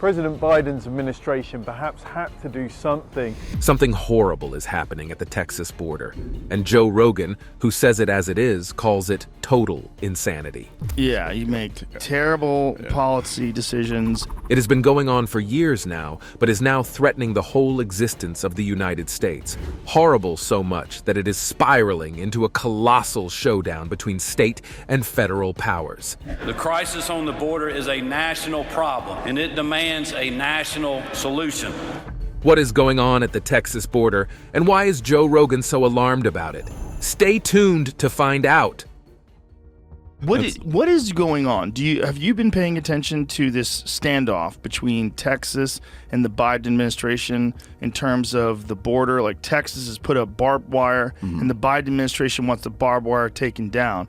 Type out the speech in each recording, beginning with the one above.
President Biden's administration perhaps had to do something. Something horrible is happening at the Texas border, and Joe Rogan, who says it as it is, calls it total insanity. Yeah, you make terrible policy decisions. It has been going on for years now, but is now threatening the whole existence of the United States. Horrible so much that it is spiraling into a colossal showdown between state and federal powers. The crisis on the border is a national problem, and it demands a national solution. What is going on at the Texas border, and why is Joe Rogan so alarmed about it? Stay tuned to find out. What is going on? Have you been paying attention to this standoff between Texas and the Biden administration in terms of the border? Like, Texas has put up barbed wire, and the Biden administration wants the barbed wire taken down.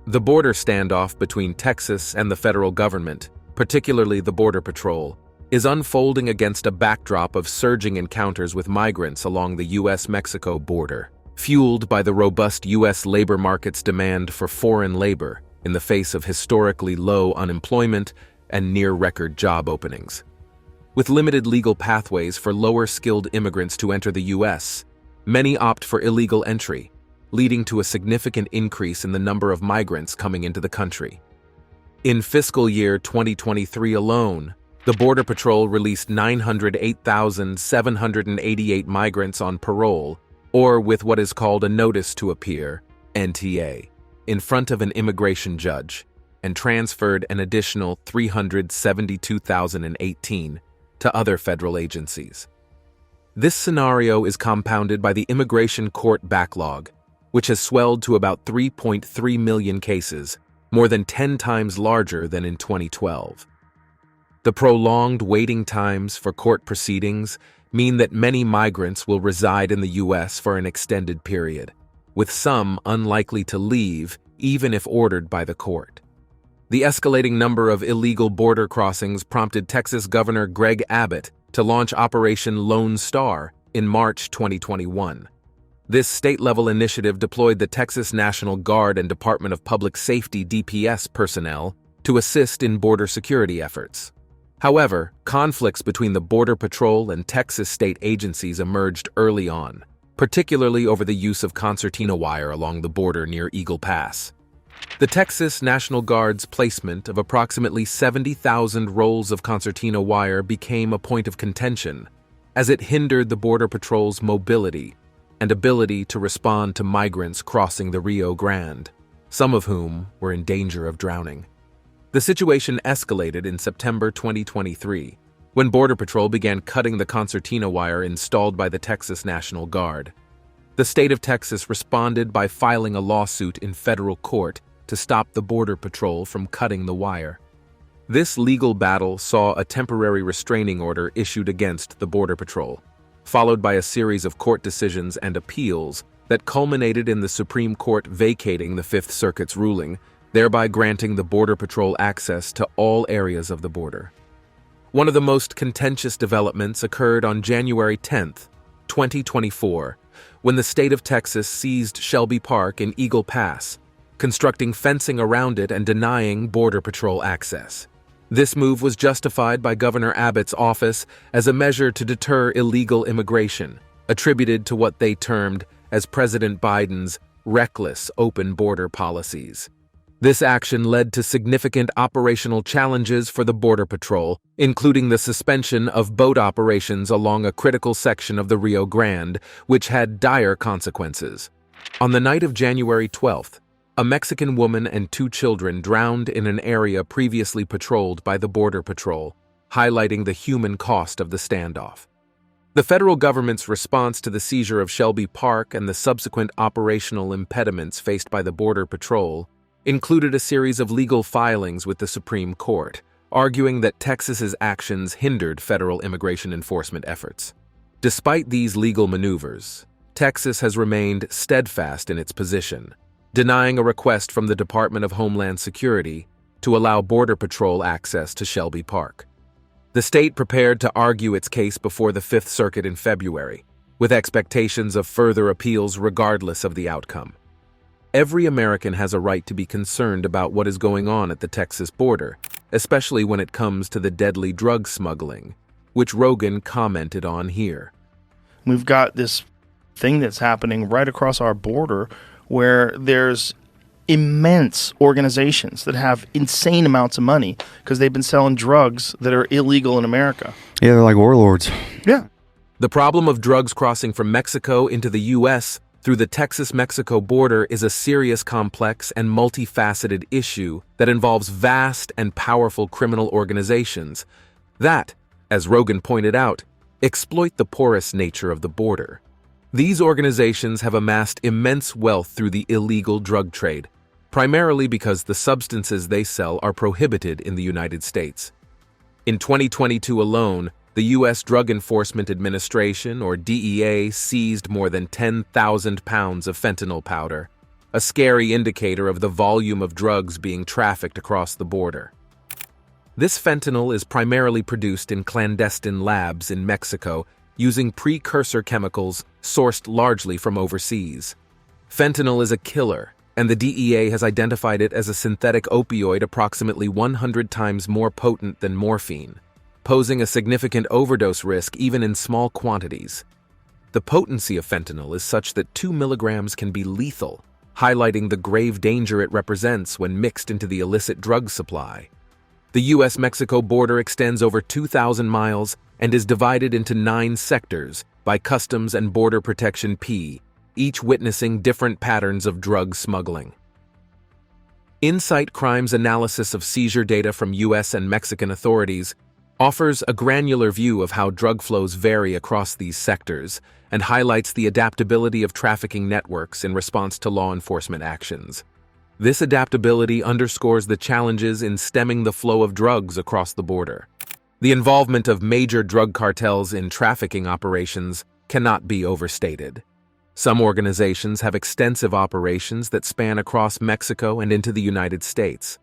The border standoff between Texas and the federal government, particularly the Border Patrol, is unfolding against a backdrop of surging encounters with migrants along the U.S.-Mexico border, fueled by the robust U.S. labor market's demand for foreign labor in the face of historically low unemployment and near-record job openings. With limited legal pathways for lower-skilled immigrants to enter the U.S., many opt for illegal entry, leading to a significant increase in the number of migrants coming into the country. In fiscal year 2023 alone, the Border Patrol released 908,788 migrants on parole, or with what is called a notice to appear, NTA, in front of an immigration judge, and transferred an additional 372,018 to other federal agencies. This scenario is compounded by the immigration court backlog, which has swelled to about 3.3 million cases, more than 10 times larger than in 2012. The prolonged waiting times for court proceedings mean that many migrants will reside in the U.S. for an extended period, with some unlikely to leave even if ordered by the court. The escalating number of illegal border crossings prompted Texas Governor Greg Abbott to launch Operation Lone Star in March 2021. This state-level initiative deployed the Texas National Guard and Department of Public Safety (DPS) personnel to assist in border security efforts. However, conflicts between the Border Patrol and Texas state agencies emerged early on, particularly over the use of concertina wire along the border near Eagle Pass. The Texas National Guard's placement of approximately 70,000 rolls of concertina wire became a point of contention, as it hindered the Border Patrol's mobility and ability to respond to migrants crossing the Rio Grande, some of whom were in danger of drowning. The situation escalated in September 2023, when Border Patrol began cutting the concertina wire installed by the Texas National Guard. The state of Texas responded by filing a lawsuit in federal court to stop the Border Patrol from cutting the wire. This legal battle saw a temporary restraining order issued against the Border Patrol, followed by a series of court decisions and appeals that culminated in the Supreme Court vacating the Fifth Circuit's ruling, thereby granting the Border Patrol access to all areas of the border. One of the most contentious developments occurred on January 10, 2024, when the state of Texas seized Shelby Park in Eagle Pass, constructing fencing around it and denying Border Patrol access. This move was justified by Governor Abbott's office as a measure to deter illegal immigration, attributed to what they termed as President Biden's reckless open border policies. This action led to significant operational challenges for the Border Patrol, including the suspension of boat operations along a critical section of the Rio Grande, which had dire consequences. On the night of January 12th, a Mexican woman and 2 children drowned in an area previously patrolled by the Border Patrol, highlighting the human cost of the standoff. The federal government's response to the seizure of Shelby Park and the subsequent operational impediments faced by the Border Patrol included a series of legal filings with the Supreme Court, arguing that Texas's actions hindered federal immigration enforcement efforts. Despite these legal maneuvers, Texas has remained steadfast in its position, denying a request from the Department of Homeland Security to allow Border Patrol access to Shelby Park. The state prepared to argue its case before the Fifth Circuit in February, with expectations of further appeals regardless of the outcome. Every American has a right to be concerned about what is going on at the Texas border, especially when it comes to the deadly drug smuggling, which Rogan commented on here. We've got this thing that's happening right across our border where there's immense organizations that have insane amounts of money because they've been selling drugs that are illegal in America. Yeah, they're like warlords. Yeah. The problem of drugs crossing from Mexico into the U.S. through the Texas-Mexico border is a serious, complex, and multifaceted issue that involves vast and powerful criminal organizations that, as Rogan pointed out, exploit the porous nature of the border. These organizations have amassed immense wealth through the illegal drug trade, primarily because the substances they sell are prohibited in the United States. In 2022 alone, the U.S. Drug Enforcement Administration, or DEA, seized more than 10,000 pounds of fentanyl powder, a scary indicator of the volume of drugs being trafficked across the border. This fentanyl is primarily produced in clandestine labs in Mexico using precursor chemicals sourced largely from overseas. Fentanyl is a killer, and the DEA has identified it as a synthetic opioid approximately 100 times more potent than morphine, posing a significant overdose risk even in small quantities. The potency of fentanyl is such that 2 milligrams can be lethal, highlighting the grave danger it represents when mixed into the illicit drug supply. The U.S.-Mexico border extends over 2,000 miles and is divided into 9 sectors by Customs and Border Protection P, each witnessing different patterns of drug smuggling. Insight Crime's analysis of seizure data from U.S. and Mexican authorities offers a granular view of how drug flows vary across these sectors and highlights the adaptability of trafficking networks in response to law enforcement actions. This adaptability underscores the challenges in stemming the flow of drugs across the border. The involvement of major drug cartels in trafficking operations cannot be overstated. Some organizations have extensive operations that span across Mexico and into the United States.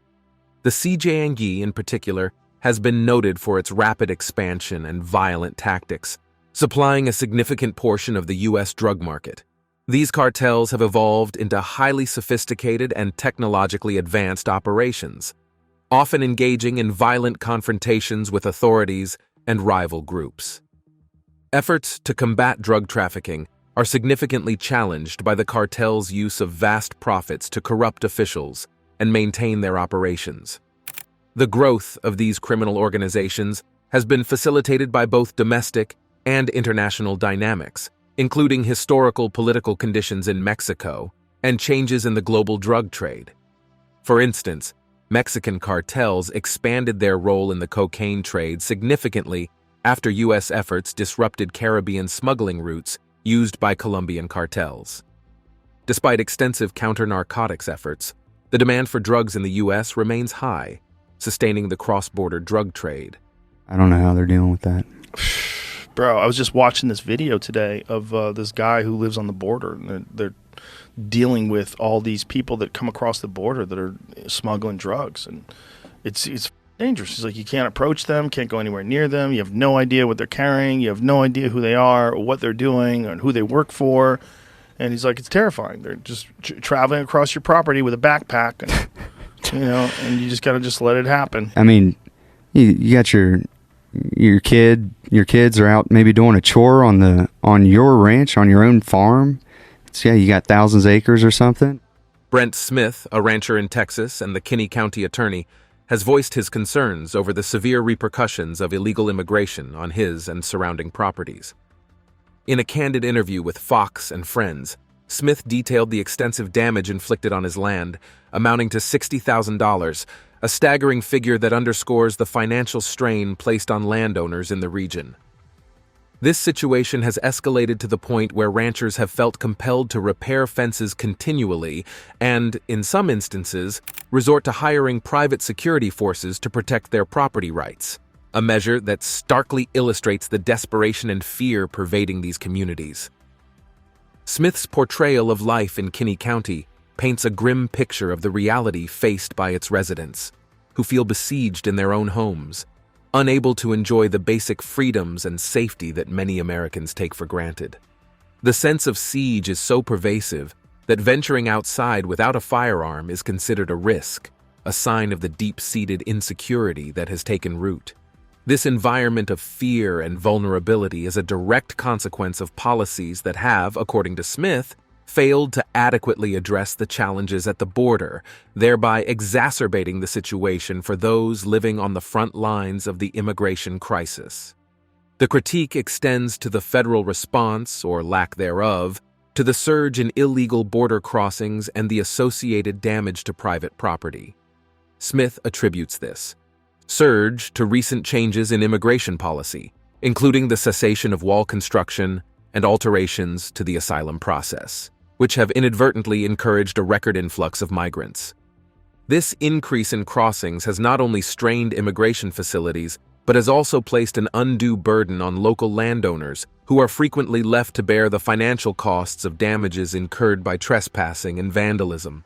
The CJNG, in particular, has been noted for its rapid expansion and violent tactics, supplying a significant portion of the U.S. drug market. These cartels have evolved into highly sophisticated and technologically advanced operations, often engaging in violent confrontations with authorities and rival groups. Efforts to combat drug trafficking are significantly challenged by the cartel's use of vast profits to corrupt officials and maintain their operations. The growth of these criminal organizations has been facilitated by both domestic and international dynamics, including historical political conditions in Mexico and changes in the global drug trade. For instance, Mexican cartels expanded their role in the cocaine trade significantly after U.S. efforts disrupted Caribbean smuggling routes used by Colombian cartels. Despite extensive counter-narcotics efforts, the demand for drugs in the U.S. remains high, sustaining the cross-border drug trade. I don't know how they're dealing with that. Bro, I was just watching this video today of this guy who lives on the border, and they're dealing with all these people that come across the border that are smuggling drugs, and it's dangerous. It's like you can't approach them, can't go anywhere near them. You have no idea what they're carrying. You have no idea who they are or what they're doing or who they work for. And he's like, it's terrifying. They're just traveling across your property with a backpack, and and you just gotta just let it happen. I mean, you got your kids are out maybe doing a chore on your ranch, on your own farm. So yeah, you got thousands of acres or something. Brent Smith, a rancher in Texas and the Kinney County attorney, has voiced his concerns over the severe repercussions of illegal immigration on his and surrounding properties. In a candid interview with Fox and Friends, Smith detailed the extensive damage inflicted on his land, amounting to $60,000, a staggering figure that underscores the financial strain placed on landowners in the region. This situation has escalated to the point where ranchers have felt compelled to repair fences continually and, in some instances, resort to hiring private security forces to protect their property rights, a measure that starkly illustrates the desperation and fear pervading these communities. Smith's portrayal of life in Kinney County paints a grim picture of the reality faced by its residents, who feel besieged in their own homes, unable to enjoy the basic freedoms and safety that many Americans take for granted. The sense of siege is so pervasive that venturing outside without a firearm is considered a risk, a sign of the deep-seated insecurity that has taken root. This environment of fear and vulnerability is a direct consequence of policies that have, according to Smith, failed to adequately address the challenges at the border, thereby exacerbating the situation for those living on the front lines of the immigration crisis. The critique extends to the federal response, or lack thereof, to the surge in illegal border crossings and the associated damage to private property. Smith attributes this surge to recent changes in immigration policy, including the cessation of wall construction and alterations to the asylum process, which have inadvertently encouraged a record influx of migrants. This increase in crossings has not only strained immigration facilities, but has also placed an undue burden on local landowners who are frequently left to bear the financial costs of damages incurred by trespassing and vandalism.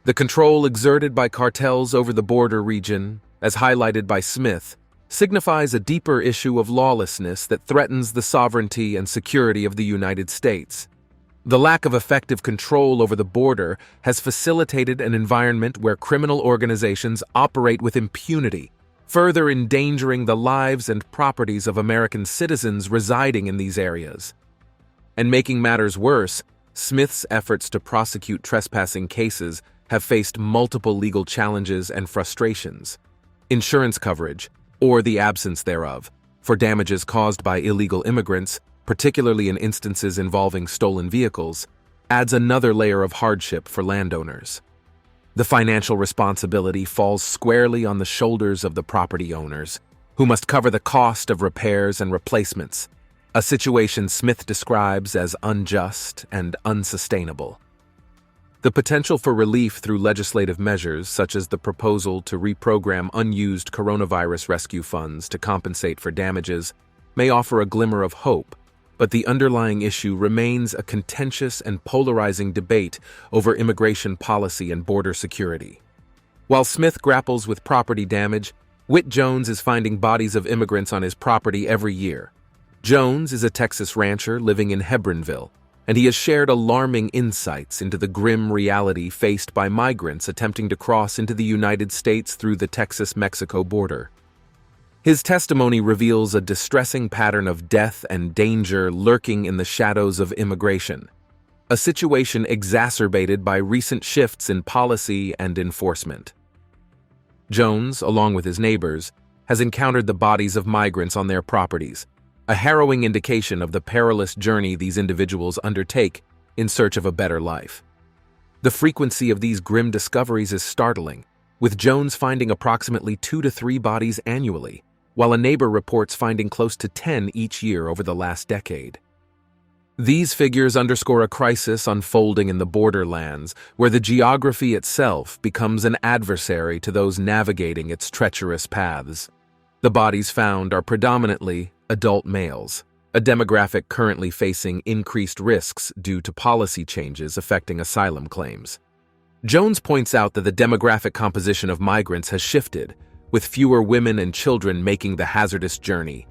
The control exerted by cartels over the border region, as highlighted by Smith, signifies a deeper issue of lawlessness that threatens the sovereignty and security of the United States. The lack of effective control over the border has facilitated an environment where criminal organizations operate with impunity, further endangering the lives and properties of American citizens residing in these areas. And making matters worse, Smith's efforts to prosecute trespassing cases have faced multiple legal challenges and frustrations. Insurance coverage, or the absence thereof, for damages caused by illegal immigrants, particularly in instances involving stolen vehicles, adds another layer of hardship for landowners. The financial responsibility falls squarely on the shoulders of the property owners, who must cover the cost of repairs and replacements, a situation Smith describes as unjust and unsustainable. The potential for relief through legislative measures, such as the proposal to reprogram unused coronavirus rescue funds to compensate for damages, may offer a glimmer of hope, but the underlying issue remains a contentious and polarizing debate over immigration policy and border security. While Smith grapples with property damage, Whit Jones is finding bodies of immigrants on his property every year. Jones is a Texas rancher living in Hebronville, and he has shared alarming insights into the grim reality faced by migrants attempting to cross into the United States through the Texas-Mexico border. His testimony reveals a distressing pattern of death and danger lurking in the shadows of immigration, a situation exacerbated by recent shifts in policy and enforcement. Jones, along with his neighbors, has encountered the bodies of migrants on their properties, a harrowing indication of the perilous journey these individuals undertake in search of a better life. The frequency of these grim discoveries is startling, with Jones finding approximately 2 to 3 bodies annually, while a neighbor reports finding close to 10 each year over the last decade. These figures underscore a crisis unfolding in the borderlands, where the geography itself becomes an adversary to those navigating its treacherous paths. The bodies found are predominantly adult males, a demographic currently facing increased risks due to policy changes affecting asylum claims. Jones points out that the demographic composition of migrants has shifted, with fewer women and children making the hazardous journey,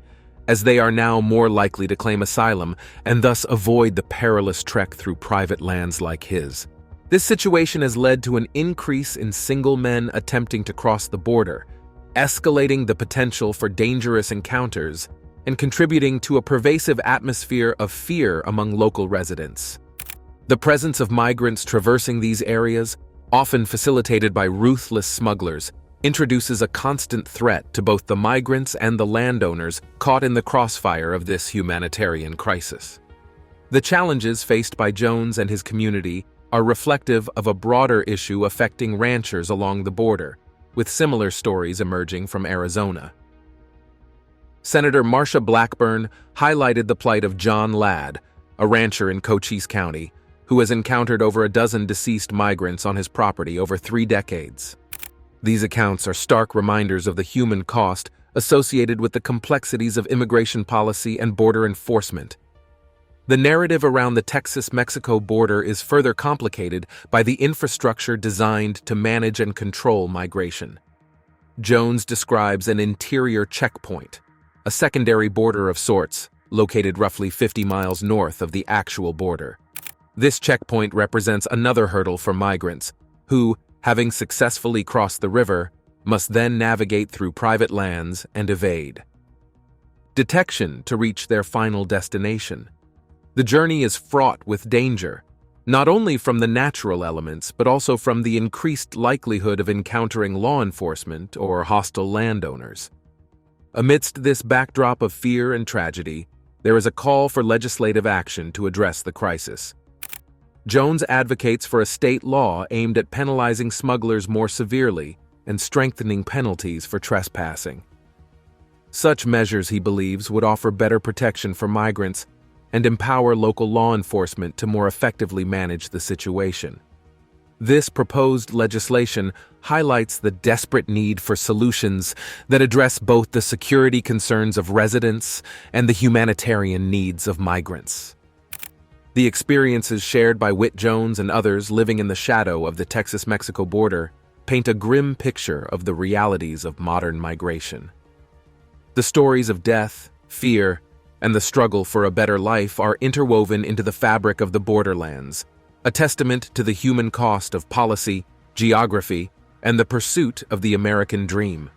as they are now more likely to claim asylum and thus avoid the perilous trek through private lands like his. This situation has led to an increase in single men attempting to cross the border, escalating the potential for dangerous encounters and contributing to a pervasive atmosphere of fear among local residents. The presence of migrants traversing these areas, often facilitated by ruthless smugglers, introduces a constant threat to both the migrants and the landowners caught in the crossfire of this humanitarian crisis. The challenges faced by Jones and his community are reflective of a broader issue affecting ranchers along the border, with similar stories emerging from Arizona. Senator Marsha Blackburn highlighted the plight of John Ladd, a rancher in Cochise County, who has encountered over a dozen deceased migrants on his property over 3 decades. These accounts are stark reminders of the human cost associated with the complexities of immigration policy and border enforcement. The narrative around the Texas-Mexico border is further complicated by the infrastructure designed to manage and control migration. Jones describes an interior checkpoint, a secondary border of sorts, located roughly 50 miles north of the actual border. This checkpoint represents another hurdle for migrants, who, having successfully crossed the river, must then navigate through private lands and evade detection to reach their final destination. The journey is fraught with danger, not only from the natural elements, but also from the increased likelihood of encountering law enforcement or hostile landowners. Amidst this backdrop of fear and tragedy, there is a call for legislative action to address the crisis. Jones advocates for a state law aimed at penalizing smugglers more severely and strengthening penalties for trespassing. Such measures, he believes, would offer better protection for migrants and empower local law enforcement to more effectively manage the situation. This proposed legislation highlights the desperate need for solutions that address both the security concerns of residents and the humanitarian needs of migrants. The experiences shared by Whit Jones and others living in the shadow of the Texas-Mexico border paint a grim picture of the realities of modern migration. The stories of death, fear, and the struggle for a better life are interwoven into the fabric of the borderlands, a testament to the human cost of policy, geography, and the pursuit of the American dream.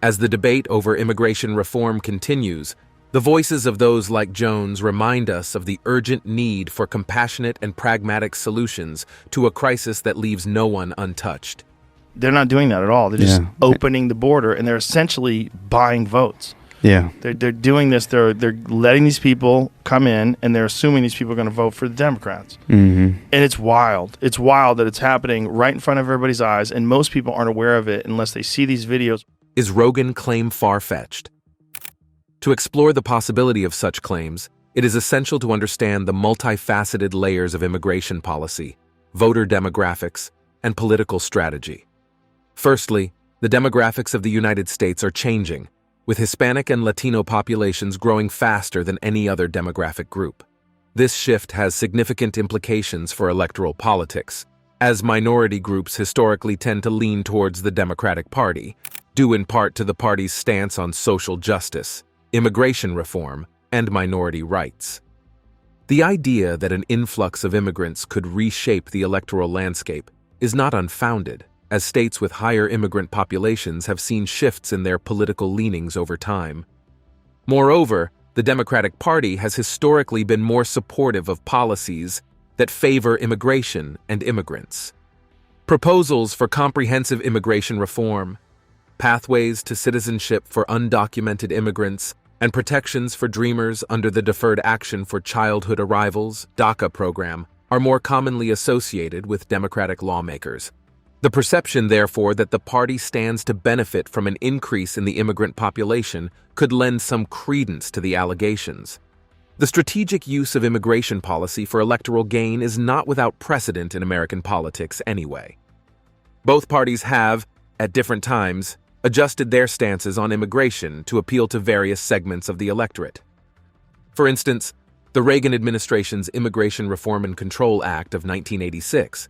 As the debate over immigration reform continues, the voices of those like Jones remind us of the urgent need for compassionate and pragmatic solutions to a crisis that leaves no one untouched. They're not doing that at all. They're just opening the border, and they're essentially buying votes. Yeah. They're doing this. They're letting these people come in, and they're assuming these people are going to vote for the Democrats. Mm-hmm. And it's wild. It's wild that it's happening right in front of everybody's eyes, and most people aren't aware of it unless they see these videos. Is Rogan claim far-fetched? To explore the possibility of such claims, it is essential to understand the multifaceted layers of immigration policy, voter demographics, and political strategy. Firstly, the demographics of the United States are changing, with Hispanic and Latino populations growing faster than any other demographic group. This shift has significant implications for electoral politics, as minority groups historically tend to lean towards the Democratic Party, due in part to the party's stance on social justice, immigration reform, and minority rights. The idea that an influx of immigrants could reshape the electoral landscape is not unfounded, as states with higher immigrant populations have seen shifts in their political leanings over time. Moreover, the Democratic Party has historically been more supportive of policies that favor immigration and immigrants. Proposals for comprehensive immigration reform, pathways to citizenship for undocumented immigrants, and protections for dreamers under the Deferred Action for Childhood Arrivals (DACA) program are more commonly associated with Democratic lawmakers. The perception, therefore, that the party stands to benefit from an increase in the immigrant population could lend some credence to the allegations. The strategic use of immigration policy for electoral gain is not without precedent in American politics anyway. Both parties have, at different times, adjusted their stances on immigration to appeal to various segments of the electorate. For instance, the Reagan administration's Immigration Reform and Control Act of 1986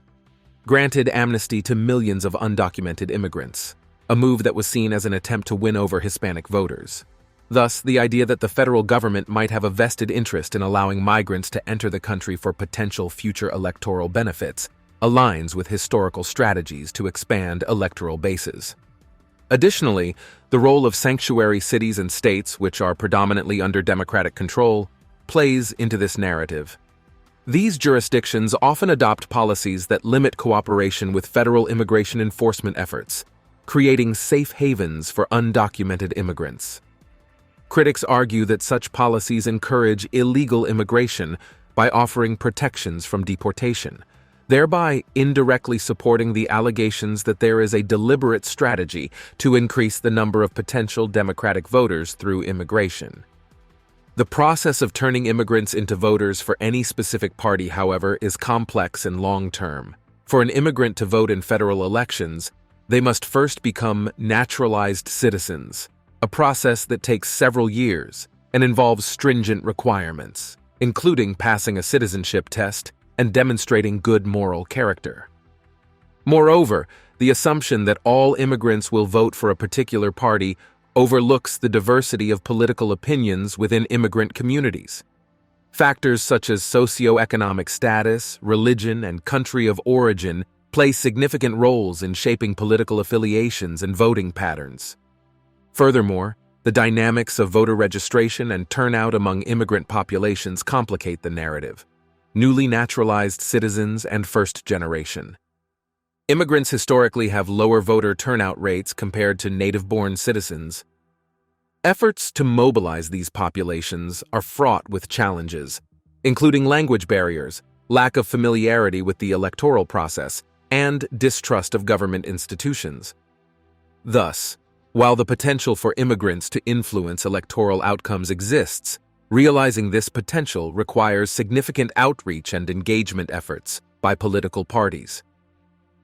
granted amnesty to millions of undocumented immigrants, a move that was seen as an attempt to win over Hispanic voters. Thus, the idea that the federal government might have a vested interest in allowing migrants to enter the country for potential future electoral benefits aligns with historical strategies to expand electoral bases. Additionally, the role of sanctuary cities and states, which are predominantly under Democratic control, plays into this narrative. These jurisdictions often adopt policies that limit cooperation with federal immigration enforcement efforts, creating safe havens for undocumented immigrants. Critics argue that such policies encourage illegal immigration by offering protections from deportation, thereby indirectly supporting the allegations that there is a deliberate strategy to increase the number of potential Democratic voters through immigration. The process of turning immigrants into voters for any specific party, however, is complex and long-term. For an immigrant to vote in federal elections, they must first become naturalized citizens, a process that takes several years and involves stringent requirements, including passing a citizenship test and demonstrating good moral character. Moreover, the assumption that all immigrants will vote for a particular party overlooks the diversity of political opinions within immigrant communities. Factors such as socioeconomic status, religion, and country of origin play significant roles in shaping political affiliations and voting patterns. Furthermore, the dynamics of voter registration and turnout among immigrant populations complicate the narrative. Newly naturalized citizens and first generation. Immigrants historically have lower voter turnout rates compared to native-born citizens. Efforts to mobilize these populations are fraught with challenges, including language barriers, lack of familiarity with the electoral process, and distrust of government institutions. Thus, while the potential for immigrants to influence electoral outcomes exists, realizing this potential requires significant outreach and engagement efforts by political parties.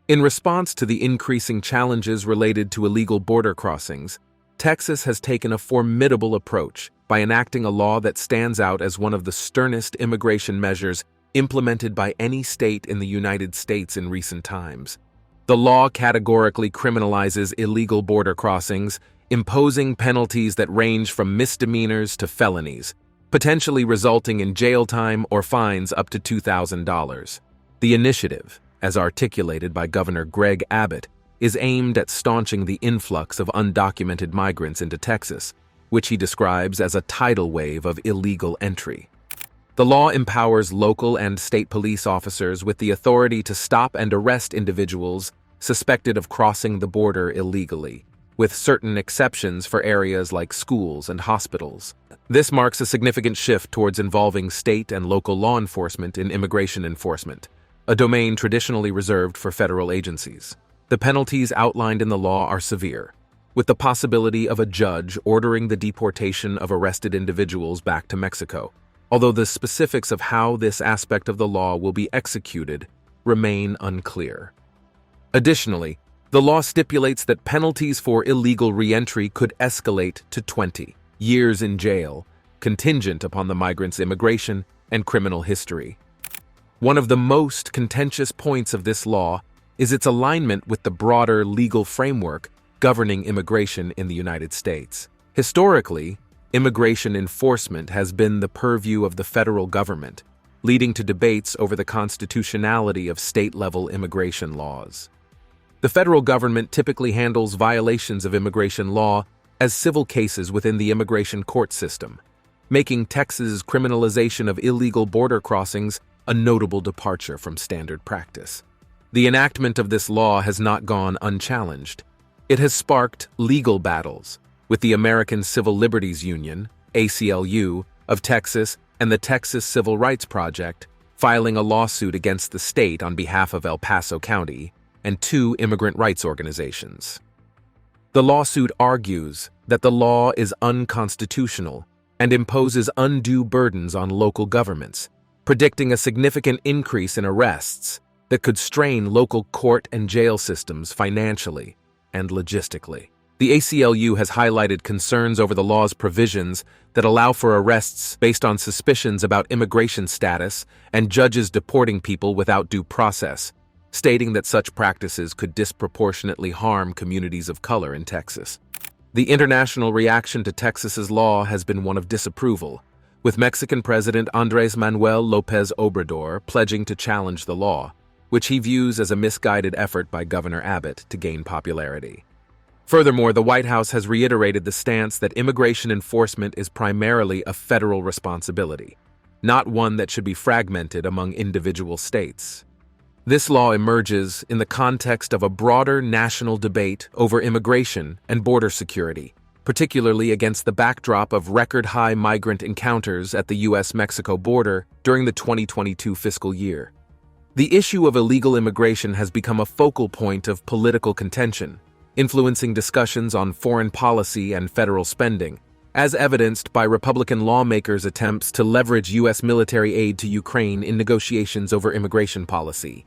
In response to the increasing challenges related to illegal border crossings, Texas has taken a formidable approach by enacting a law that stands out as one of the sternest immigration measures implemented by any state in the United States in recent times. The law categorically criminalizes illegal border crossings, imposing penalties that range from misdemeanors to felonies, potentially resulting in jail time or fines up to $2,000. The initiative, as articulated by Governor Greg Abbott, is aimed at staunching the influx of undocumented migrants into Texas, which he describes as a tidal wave of illegal entry. The law empowers local and state police officers with the authority to stop and arrest individuals suspected of crossing the border illegally, with certain exceptions for areas like schools and hospitals. This marks a significant shift towards involving state and local law enforcement in immigration enforcement, a domain traditionally reserved for federal agencies. The penalties outlined in the law are severe, with the possibility of a judge ordering the deportation of arrested individuals back to Mexico, although the specifics of how this aspect of the law will be executed remain unclear. Additionally, the law stipulates that penalties for illegal re-entry could escalate to 20 years in jail, contingent upon the migrant's immigration and criminal history. One of the most contentious points of this law is its alignment with the broader legal framework governing immigration in the United States. Historically, immigration enforcement has been the purview of the federal government, leading to debates over the constitutionality of state-level immigration laws. The federal government typically handles violations of immigration law as civil cases within the immigration court system, making Texas's criminalization of illegal border crossings a notable departure from standard practice. The enactment of this law has not gone unchallenged. It has sparked legal battles, with the American Civil Liberties Union, ACLU, of Texas and the Texas Civil Rights Project filing a lawsuit against the state on behalf of El Paso County and 2 immigrant rights organizations. The lawsuit argues that the law is unconstitutional and imposes undue burdens on local governments, predicting a significant increase in arrests that could strain local court and jail systems financially and logistically. The ACLU has highlighted concerns over the law's provisions that allow for arrests based on suspicions about immigration status and judges deporting people without due process, stating that such practices could disproportionately harm communities of color in Texas. The international reaction to Texas's law has been one of disapproval, with Mexican President Andrés Manuel López Obrador pledging to challenge the law, which he views as a misguided effort by Governor Abbott to gain popularity. Furthermore, the White House has reiterated the stance that immigration enforcement is primarily a federal responsibility, not one that should be fragmented among individual states. This law emerges in the context of a broader national debate over immigration and border security, particularly against the backdrop of record-high migrant encounters at the U.S.-Mexico border during the 2022 fiscal year. The issue of illegal immigration has become a focal point of political contention, influencing discussions on foreign policy and federal spending, as evidenced by Republican lawmakers' attempts to leverage U.S. military aid to Ukraine in negotiations over immigration policy.